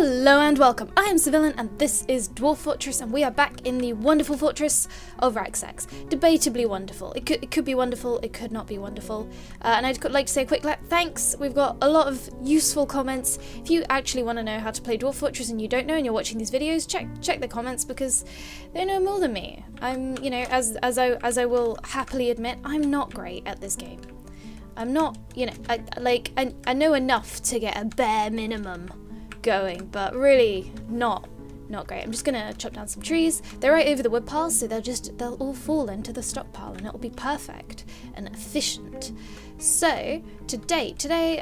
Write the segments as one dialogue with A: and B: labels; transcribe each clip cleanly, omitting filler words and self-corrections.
A: Hello and welcome, I am Civilian and this is Dwarf Fortress and we are back in the wonderful fortress of Racksacks. Debatably wonderful. It could be wonderful, it could not be wonderful. And I'd like to say a quick thanks. We've got a lot of useful comments. If you actually want to know how to play Dwarf Fortress and you don't know and you're watching these videos, check the comments because they know more than me. I'm, you know, as I will happily admit, I'm not great at this game. I'm not, you know, I know enough to get a bare minimum going, but really not great. I'm just gonna chop down some trees. They're right over the wood piles, so they'll all fall into the stockpile and it'll be perfect and efficient. So today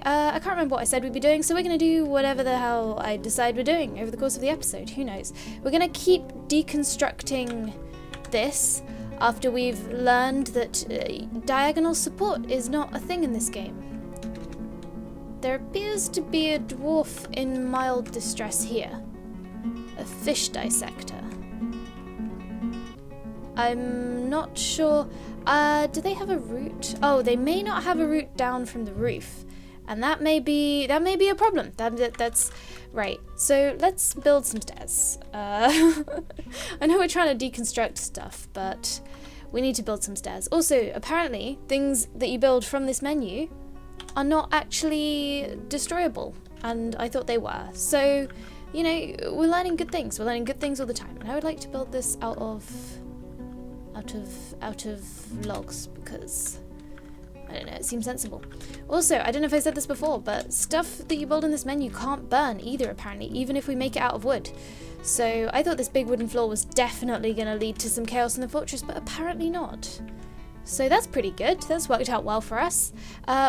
A: I can't remember what I said we'd be doing, so we're gonna do whatever the hell I decide we're doing over the course of the episode. Who knows? We're gonna keep deconstructing this after we've learned that diagonal support is not a thing in this game. There appears to be a dwarf in mild distress here. A fish dissector. I'm not sure. Do they have a route? Oh, they may not have a route down from the roof. And that may be a problem. That's right. So let's build some stairs. I know we're trying to deconstruct stuff, but we need to build some stairs. Also, apparently, things that you build from this menu are not actually destroyable, and I thought they were. So, you know, we're learning good things. We're learning good things all the time, and I would like to build this out of logs because I don't know, it seems sensible. Also, I don't know if I said this before, but stuff that you build in this menu can't burn either, apparently, even if we make it out of wood. So I thought this big wooden floor was definitely going to lead to some chaos in the fortress, but apparently not. So that's pretty good. That's worked out well for us.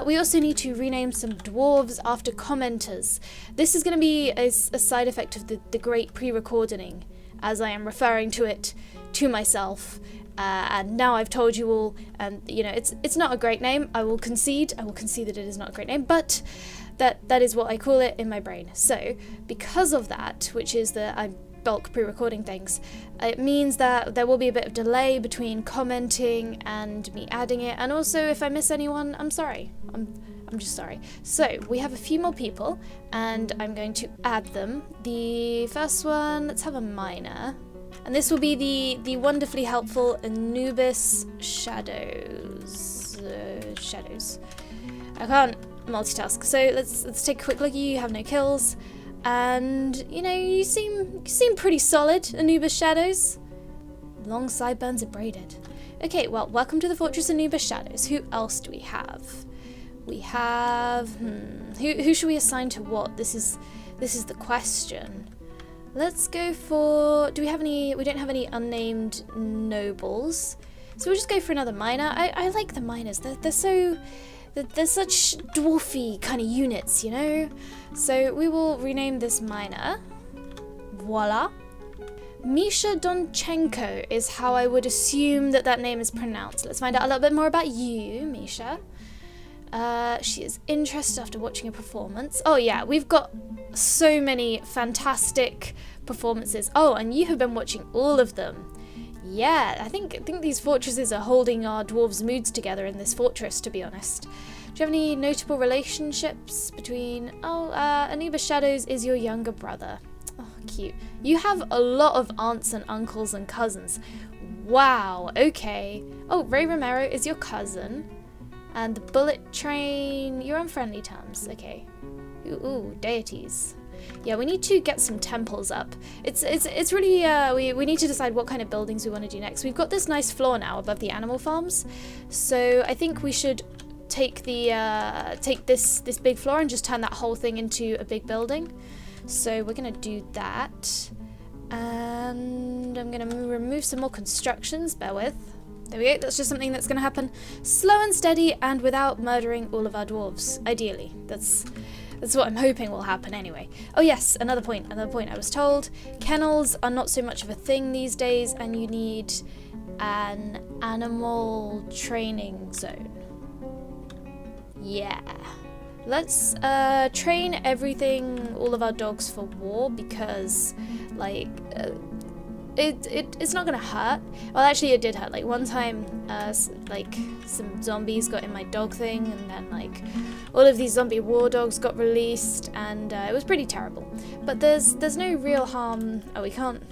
A: We also need to rename some dwarves after commenters. This is going to be a side effect of the great pre-recording, as I am referring to it to myself. And now I've told you all, and you know, it's not a great name. I will concede that it is not a great name, but that is what I call it in my brain. So because of that, which is that I'm bulk pre-recording things, it means that there will be a bit of delay between commenting and me adding it, and also if I miss anyone, I'm sorry. I'm just sorry. So we have a few more people and I'm going to add them. The first one, let's have a miner, and this will be the wonderfully helpful Anubis Shadows. I can't multitask, so let's take a quick look at you. You have no kills. And, you know, you seem pretty solid, Anubis Shadows. Long sideburns are braided. Okay, well, welcome to the Fortress Anubis Shadows. Who else do we have? We have... Who should we assign to what? This is the question. Let's go for... Do we have any... We don't have any unnamed nobles. So we'll just go for another miner. I like the miners. They're so... They're such dwarfy kind of units, you know? So we will rename this miner. Voila. Misha Donchenko is how I would assume that name is pronounced. Let's find out a little bit more about you, Misha. She is interested after watching a performance. Oh yeah, we've got so many fantastic performances. Oh, and you have been watching all of them. Yeah, I think these fortresses are holding our dwarves' moods together in this fortress, to be honest. Do you have any notable relationships between... Oh, Anubis Shadows is your younger brother. Oh, cute. You have a lot of aunts and uncles and cousins. Wow, okay. Oh, Ray Romero is your cousin. And the Bullet Train, you're on friendly terms. Okay. Ooh, deities. Yeah, we need to get some temples up. It's really, we need to decide what kind of buildings we want to do next. We've got this nice floor now above the animal farms, so I think we should take this big floor and just turn that whole thing into a big building. So we're gonna do that, and I'm gonna remove some more constructions. Bear with. There we go. That's just something that's gonna happen slow and steady and without murdering all of our dwarves. Ideally, that's what I'm hoping will happen anyway. Oh yes, another point I was told. Kennels are not so much of a thing these days, and you need an animal training zone. Yeah. Let's train all of our dogs for war, because, like, it's not gonna hurt. Well, actually, it did hurt. Like one time, like some zombies got in my dog thing, and then like all of these zombie war dogs got released, and it was pretty terrible. But there's no real harm. Oh, we can't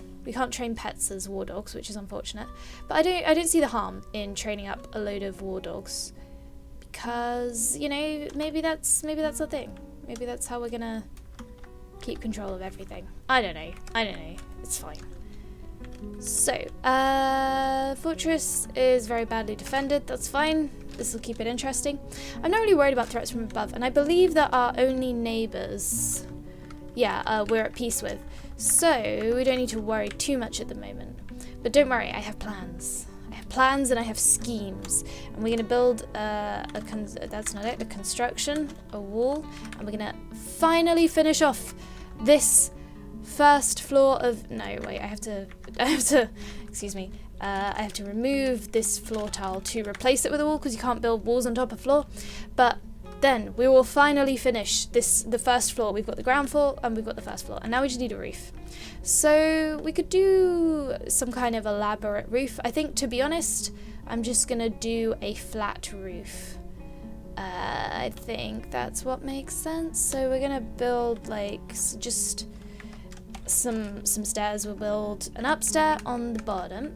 A: train pets as war dogs, which is unfortunate. But I don't see the harm in training up a load of war dogs, because you know, maybe that's the thing. Maybe that's how we're gonna keep control of everything. I don't know. It's fine. So, fortress is very badly defended. That's fine. This will keep it interesting. I'm not really worried about threats from above, and I believe that our only neighbours, we're at peace with. So we don't need to worry too much at the moment. But don't worry, I have plans. And I have schemes, and we're gonna build a construction, a wall, and we're gonna finally finish off this first floor of, no wait, I have to excuse me, I have to remove this floor tile to replace it with a wall, because you can't build walls on top of floor. But then we will finally finish the first floor. We've got the ground floor and we've got the first floor, and now we just need a roof. So we could do some kind of elaborate roof. I think, to be honest, I'm just gonna do a flat roof. I think that's what makes sense. So we're gonna build like just some stairs. We'll build an upstair on the bottom.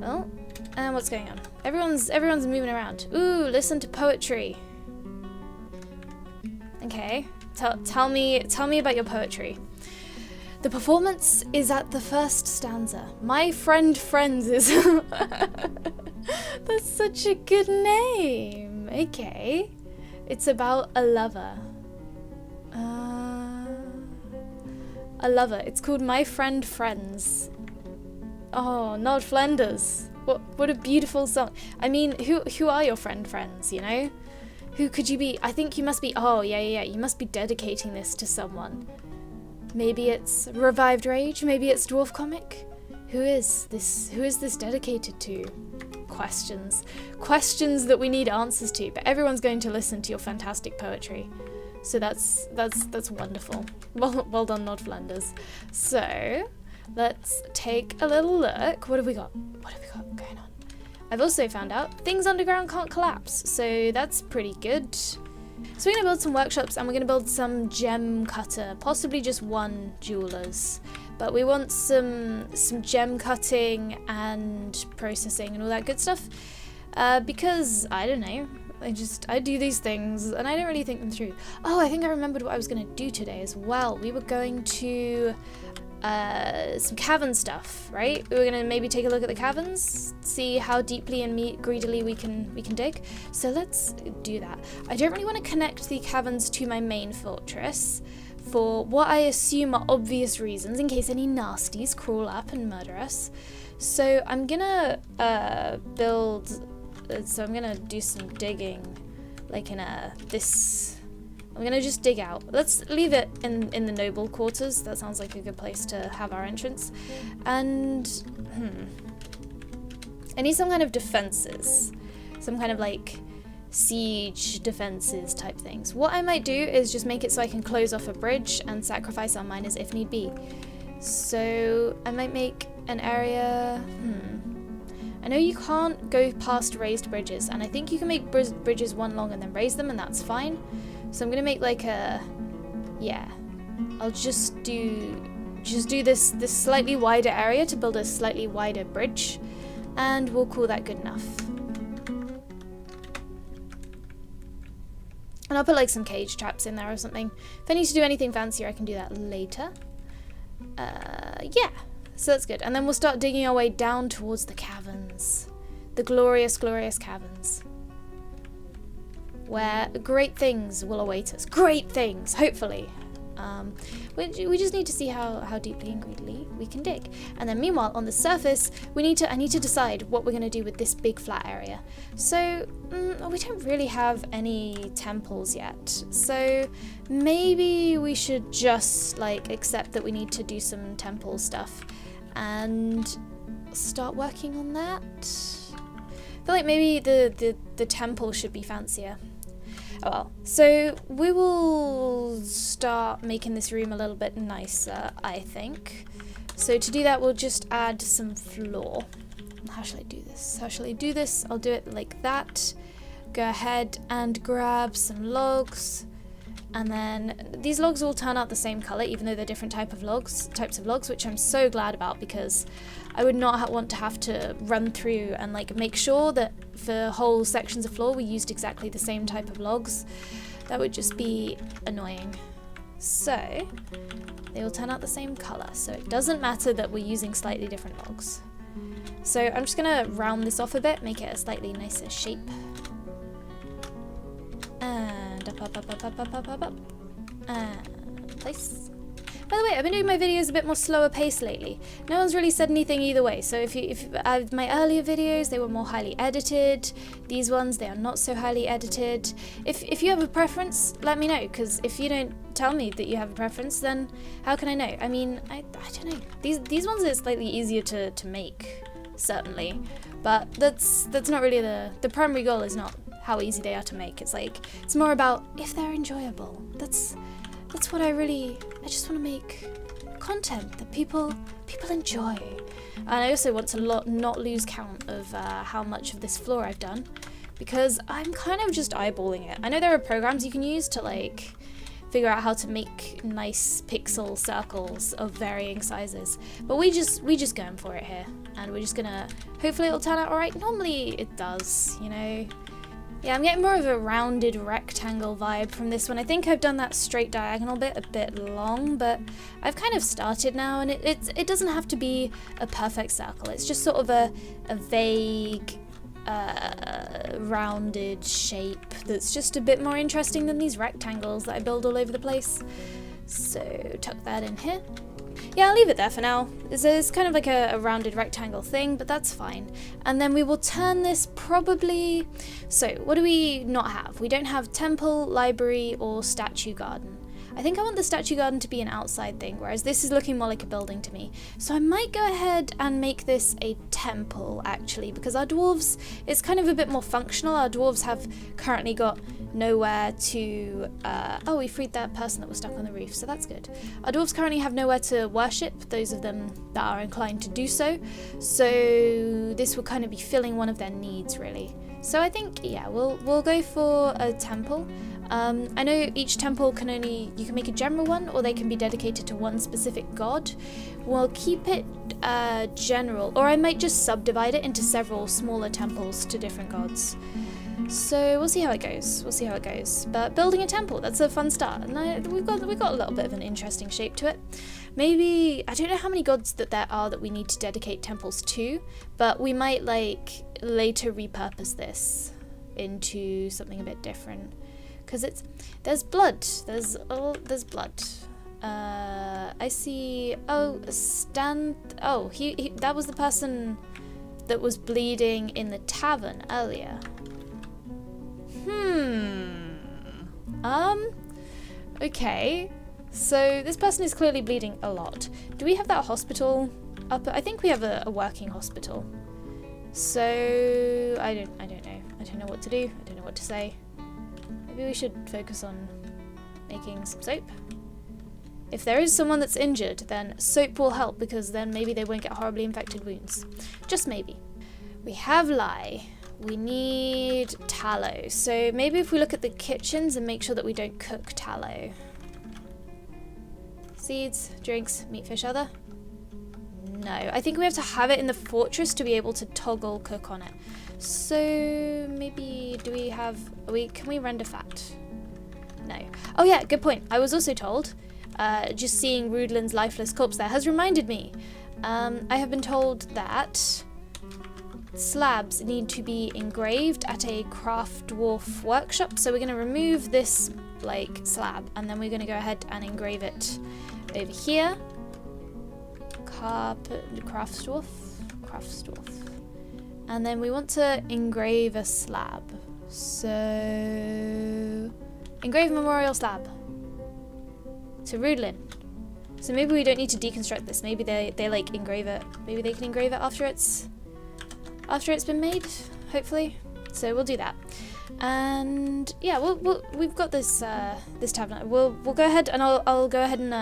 A: Oh, and what's going on? Everyone's moving around. Ooh, listen to poetry. Okay, tell me about your poetry. The performance is at the first stanza. My friend Friends is... That's such a good name. Okay. It's about a lover. A lover. It's called My Friend Friends. Oh, NodFlenders. What a beautiful song. I mean, who are your friends, you know? Who could you be? I think you must be... Oh, yeah. You must be dedicating this to someone. Maybe it's Revived Rage. Maybe it's Dwarf Comic. Who is this dedicated to? Questions that we need answers to. But everyone's going to listen to your fantastic poetry. So that's wonderful. Well done, NodFlenders. So let's take a little look. What have we got going on? I've also found out things underground can't collapse, so that's pretty good. So we're going to build some workshops, and we're going to build some gem cutter, possibly just one jeweler's. But we want some gem cutting and processing and all that good stuff. Because, I don't know, I do these things and I don't really think them through. Oh, I think I remembered what I was going to do today as well. We were going to some cavern stuff, right? We were going to maybe take a look at the caverns, see how deeply and greedily we can dig. So let's do that. I don't really want to connect the caverns to my main fortress for what I assume are obvious reasons, in case any nasties crawl up and murder us. So I'm gonna I'm gonna do some digging, like in I'm gonna just dig out. Let's leave it in the noble quarters. That sounds like a good place to have our entrance. And I need some kind of defenses, some kind of like siege defenses type things. What I might do is just make it so I can close off a bridge and sacrifice our miners if need be. So I might make an area. I know you can't go past raised bridges, and I think you can make bridges one long and then raise them, and that's fine. So I'm gonna make like I'll just do this slightly wider area to build a slightly wider bridge, and we'll call that good enough. And I'll put like some cage traps in there or something. If I need to do anything fancier, I can do that later. Yeah, so that's good. And then we'll start digging our way down towards the caverns. The glorious, glorious caverns. Where great things will await us. Great things, hopefully. We just need to see how deeply and greedily we can dig. And then meanwhile, on the surface, I need to decide what we're going to do with this big flat area. So, we don't really have any temples yet. So, maybe we should just, like, accept that we need to do some temple stuff and start working on that. I feel like maybe the temple should be fancier. Oh well. So we will start making this room a little bit nicer, I think. So to do that, we'll just add some floor. How shall I do this? How shall I do this? I'll do it like that. Go ahead and grab some logs. And then these logs will turn out the same color, even though they're different types of logs, which I'm so glad about, because I would not want to have to run through and like make sure that for whole sections of floor we used exactly the same type of logs. That would just be annoying. So they will turn out the same color, so it doesn't matter that we're using slightly different logs. So I'm just gonna round this off a bit, make it a slightly nicer shape. And up, and place. By the way, I've been doing my videos a bit more slower pace lately. No one's really said anything either way, so if my earlier videos, they were more highly edited. These ones, they are not so highly edited. If you have a preference, let me know, because if you don't tell me that you have a preference, then how can I know? I mean, I don't know. These ones are slightly easier to make, certainly, but that's not really the primary goal. Is not how easy they are to make. It's more about if they're enjoyable. That's what I just want to make content that people enjoy. And I also want to not lose count of how much of this floor I've done, because I'm kind of just eyeballing it. I know there are programs you can use to like figure out how to make nice pixel circles of varying sizes, but we just going for it here, and we're just gonna, hopefully it'll turn out alright. Normally it does, you know. Yeah, I'm getting more of a rounded rectangle vibe from this one. I think I've done that straight diagonal bit a bit long, but I've kind of started now, and it doesn't have to be a perfect circle. It's just sort of a vague, rounded shape that's just a bit more interesting than these rectangles that I build all over the place. So tuck that in here. Yeah, I'll leave it there for now. It's kind of like a rounded rectangle thing, but that's fine. And then we will turn this probably... So, what do we not have? We don't have temple, library, or statue garden. I think I want the statue garden to be an outside thing, whereas this is looking more like a building to me. So I might go ahead and make this a temple, actually, because our dwarves, it's kind of a bit more functional. Our dwarves have currently got nowhere to... oh, we freed that person that was stuck on the roof, so that's good. Our dwarves currently have nowhere to worship, those of them that are inclined to do so. So this will kind of be filling one of their needs, really. So I think, yeah, we'll go for a temple. I know each temple you can make a general one, or they can be dedicated to one specific god. We'll keep it general, or I might just subdivide it into several smaller temples to different gods. So we'll see how it goes. But building a temple, that's a fun start. And we've got a little bit of an interesting shape to it. Maybe, I don't know how many gods that there are that we need to dedicate temples to, but we might like later repurpose this into something a bit different. Because there's blood. There's blood. I see. Oh, he that was the person that was bleeding in the tavern earlier. Okay. So this person is clearly bleeding a lot. Do we have that hospital up? I think we have a working hospital. So I don't know. I don't know what to do. I don't know what to say. Maybe we should focus on making some soap. If there is someone that's injured, then soap will help, because then maybe they won't get horribly infected wounds. Just maybe. We have lye. We need tallow. So maybe if we look at the kitchens and make sure that we don't cook tallow. Seeds, drinks, meat, fish, other. No, I think we have to have it in the fortress to be able to toggle cook on it. So maybe can we render fat? No. Oh yeah, good point. I was also told, just seeing Rudlin's lifeless corpse there has reminded me. I have been told that slabs need to be engraved at a craft dwarf workshop. So we're going to remove this like slab, and then we're going to go ahead and engrave it over here. Craft dwarf. And then we want to engrave a slab. So engrave memorial slab to Rudlin. So maybe we don't need to deconstruct this. Maybe they like engrave it. Maybe they can engrave it after it's been made, hopefully. So we'll do that. And yeah, we've got this this tavern. We'll go ahead and I'll go ahead and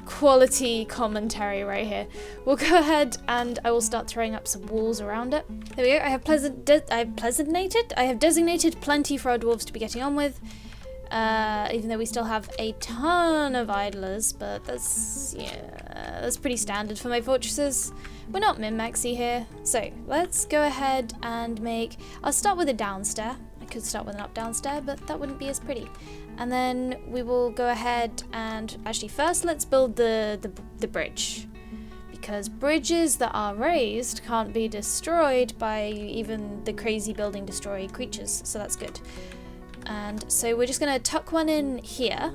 A: quality commentary right here. We'll go ahead and I will start throwing up some walls around it. There we go. I have designated plenty for our dwarves to be getting on with. Even though we still have a ton of idlers, but that's pretty standard for my fortresses. We're not min-maxy here, so let's go ahead and I'll start with a downstair. I could start with an up-downstair, but that wouldn't be as pretty. And then we will go ahead and actually first let's build the bridge, because bridges that are raised can't be destroyed by even the crazy building destroy creatures, so that's good. And so we're just going to tuck one in here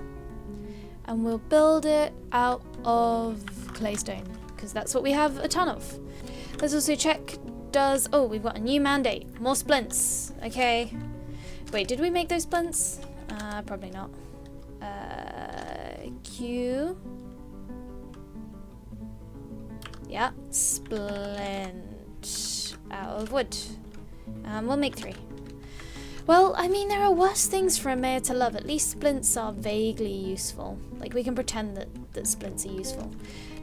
A: and we'll build it out of claystone because that's what we have a ton of. Let's also check oh, we've got a new mandate. More splints. Okay. Wait, did we make those splints? Probably not. Q. Yeah, splint out of wood. We'll make 3. Well, I mean, there are worse things for a mayor to love. At least splints are vaguely useful. Like, we can pretend that splints are useful.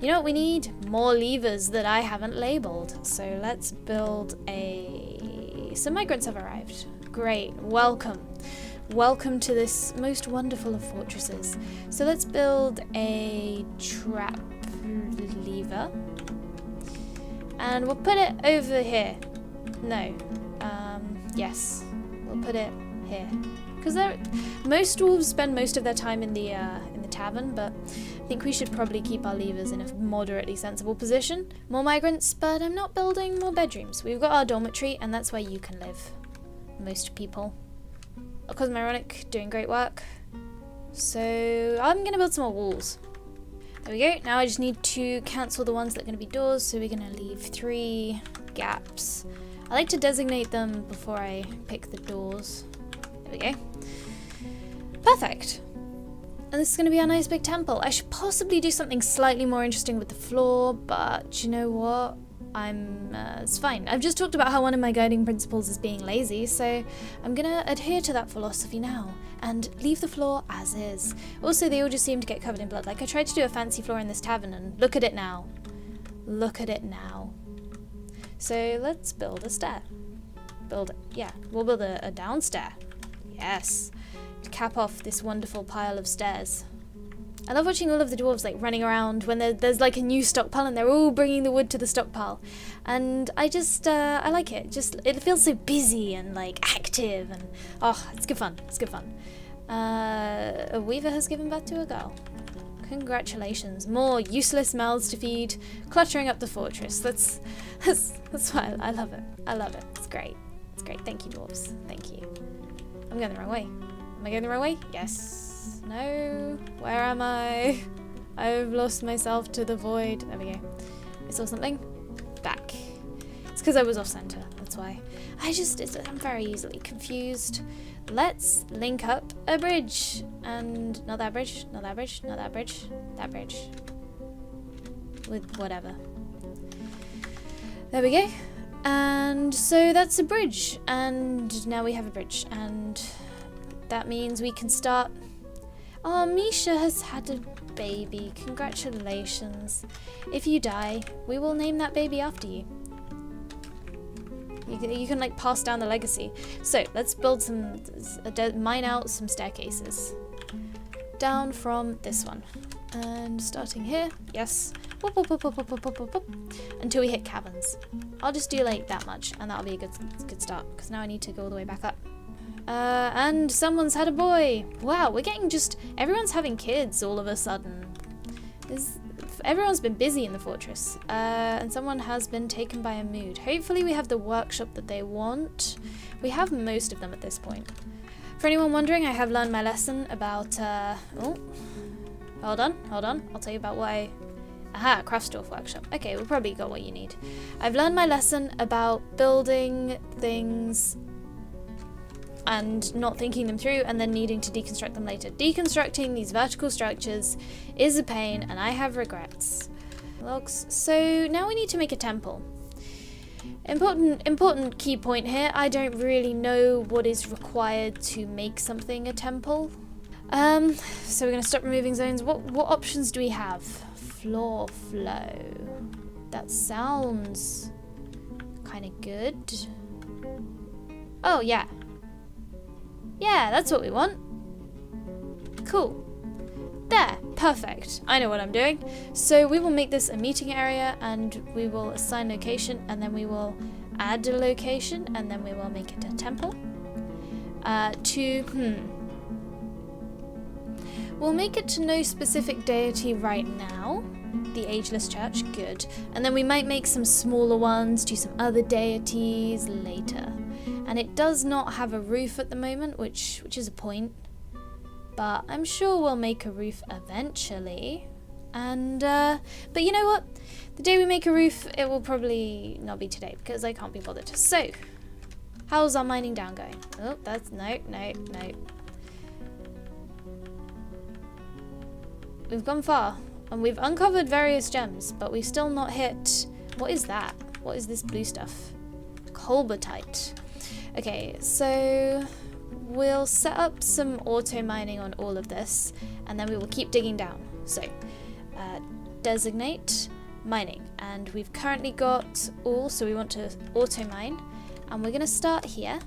A: You know what we need? More levers that I haven't labelled. So let's build some migrants have arrived. Great, welcome. Welcome to this most wonderful of fortresses. So let's build a trap lever. And we'll put it over here. No. Yes. We'll put it here. Because most dwarves spend most of their time in the tavern, but I think we should probably keep our levers in a moderately sensible position. More migrants, but I'm not building more bedrooms. We've got our dormitory, and that's where you can live. Most people. Cosmoronic, doing great work. So I'm going to build some more walls. There we go. Now I just need to cancel the ones that are going to be doors, so we're going to leave 3 gaps. I like to designate them before I pick the doors. There we go. Perfect. And this is going to be our nice big temple. I should possibly do something slightly more interesting with the floor, but you know what? It's fine. I've just talked about how one of my guiding principles is being lazy, so I'm going to adhere to that philosophy now and leave the floor as is. Also, they all just seem to get covered in blood. Like, I tried to do a fancy floor in this tavern, and look at it now. Look at it now. So let's build a stair. We'll build a downstair. Yes. To cap off this wonderful pile of stairs. I love watching all of the dwarves like running around when there's like a new stockpile and they're all bringing the wood to the stockpile. And I just, I like it. It feels so busy and like active and, oh, it's good fun. It's good fun. A weaver has given birth to a girl. Congratulations. More useless mouths to feed, cluttering up the fortress. That's why I love it. I love it. It's great. It's great. Thank you, dwarves. Thank you. I'm going the wrong way. Am I going the wrong way? Yes. No. Where am I? I've lost myself to the void. There we go. I saw something. Back. It's because I was off center. That's why. I'm very easily confused. Let's link up a bridge. And not that bridge, not that bridge, not that bridge, that bridge. With whatever. There we go. And so that's a bridge. And now we have a bridge. And that means we can start. Oh, Misha has had a baby. Congratulations. If you die, we will name that baby after you. You can like pass down the legacy. So let's build mine out some staircases. Down from this one. And starting here, yes. Whoop, whoop, whoop, whoop, whoop, whoop, whoop, whoop, until we hit caverns. I'll just do like that much and that'll be a good start. Because now I need to go all the way back up. And someone's had a boy. Wow, we're getting everyone's having kids all of a sudden. Everyone's been busy in the fortress. And someone has been taken by a mood. Hopefully we have the workshop that they want. We have most of them at this point. For anyone wondering, I have learned my lesson about, oh, hold on. I'll tell you about why. Aha, Craftsdorf workshop. Okay, we've probably got what you need. I've learned my lesson about building things and not thinking them through and then needing to deconstruct them later. Deconstructing these vertical structures is a pain and I have regrets. Logs. So now we need to make a temple. Important key point here. I don't really know what is required to make something a temple. So we're gonna stop removing zones. What options do we have? Floor flow. That sounds kind of good. Oh yeah. Yeah, that's what we want. Cool. There, perfect. I know what I'm doing. So we will make this a meeting area, and we will assign location, and then we will add a location, and then we will make it a temple. We'll make it to no specific deity right now. The Ageless Church, good. And then we might make some smaller ones to some other deities later. And it does not have a roof at the moment, which is a point. But I'm sure we'll make a roof eventually. And, but you know what? The day we make a roof, it will probably not be today because I can't be bothered. So, how's our mining down going? Oh, that's, no. We've gone far, and we've uncovered various gems, but we've still not hit... What is that? What is this blue stuff? Colbertite. Okay, so we'll set up some auto mining on all of this, and then we will keep digging down. So, designate mining, and we've currently got all, so we want to auto mine, and we're going to start here.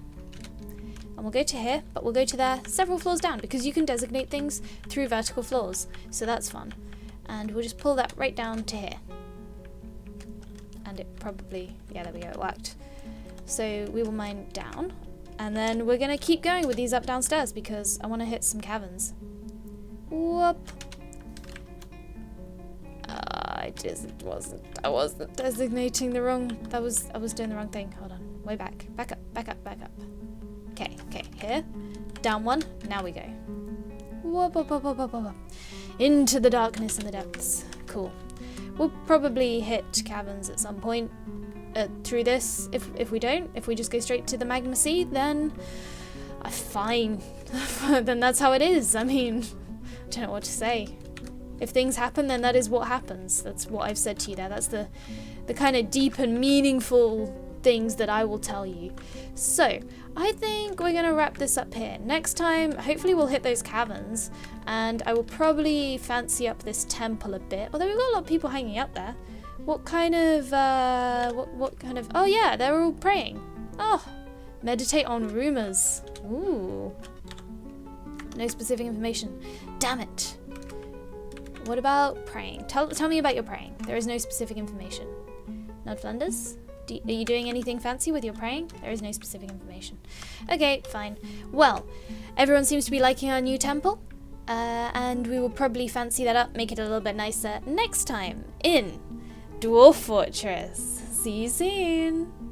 A: And we'll go to here, but we'll go to there several floors down because you can designate things through vertical floors. So that's fun. And we'll just pull that right down to here. And it probably, yeah, there we go, it worked. So we will mine down. And then we're going to keep going with these up downstairs because I want to hit some caverns. Whoop. I wasn't designating the wrong, I was doing the wrong thing. Hold on, way back. Back up. Okay, here. Down one. Now we go. Whoop, whoop, whoop, whoop, whoop, whoop. Into the darkness and the depths. Cool. We'll probably hit caverns at some point through this. If we don't, if we just go straight to the magma sea, then fine. Then that's how it is. I mean, I don't know what to say. If things happen, then that is what happens. That's what I've said to you there. That's the kind of deep and meaningful things that I will tell you. So, I think we're going to wrap this up here. Next time, hopefully we'll hit those caverns, and I will probably fancy up this temple a bit, although we've got a lot of people hanging out there. What kind of, oh yeah, they're all praying. Oh, meditate on rumors. Ooh. No specific information. Damn it. What about praying? Tell me about your praying. There is no specific information. NodFlenders? Are you doing anything fancy with your praying? There is no specific information. Okay, fine. Well, everyone seems to be liking our new temple. And we will probably fancy that up, make it a little bit nicer next time in Dwarf Fortress. See you soon!